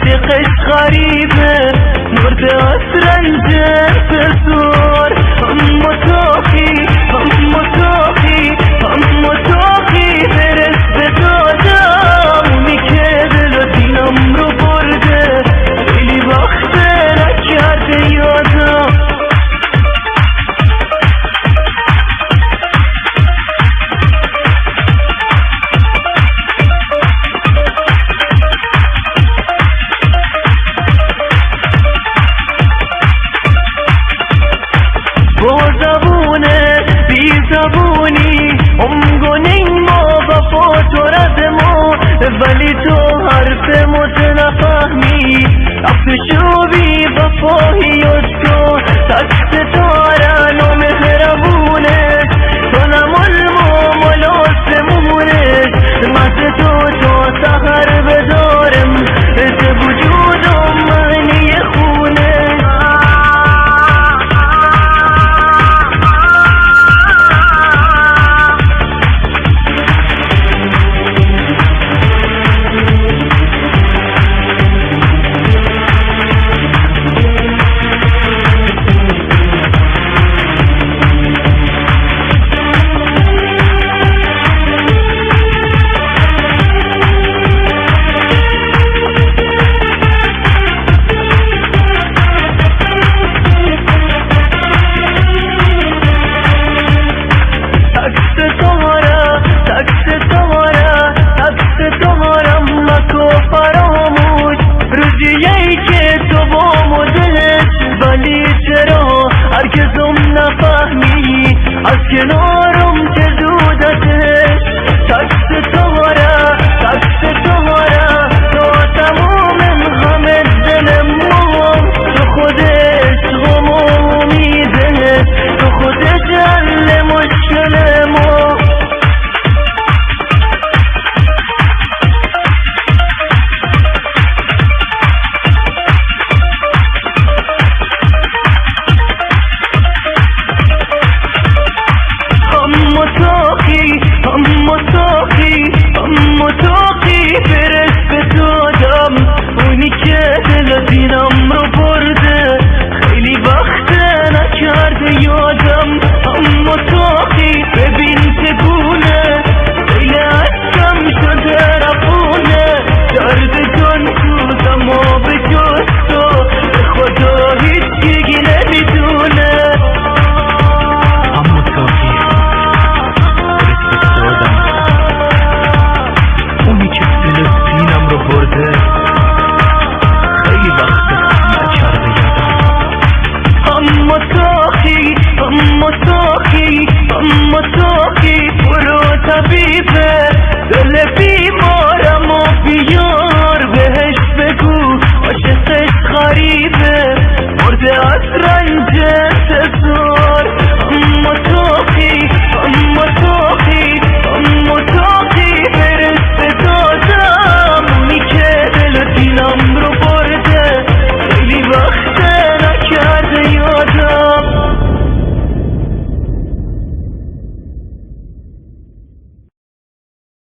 عاشقش غریبه مرده از رنج بزار اما تاخی برس به دادم اونی که دل و دینم رو برده خیلی وقت نکرده یادم زبونی امگونین ما وفا تو ردمو ولی تو حرفمو نفهمی افشو بی وفاهی اشکو تکت تارن و مهربونه تو نمالمو ملاسمونه مست تو تا سهر بدارم به وجودم معنی خونه هرگزم نفهمی از کنار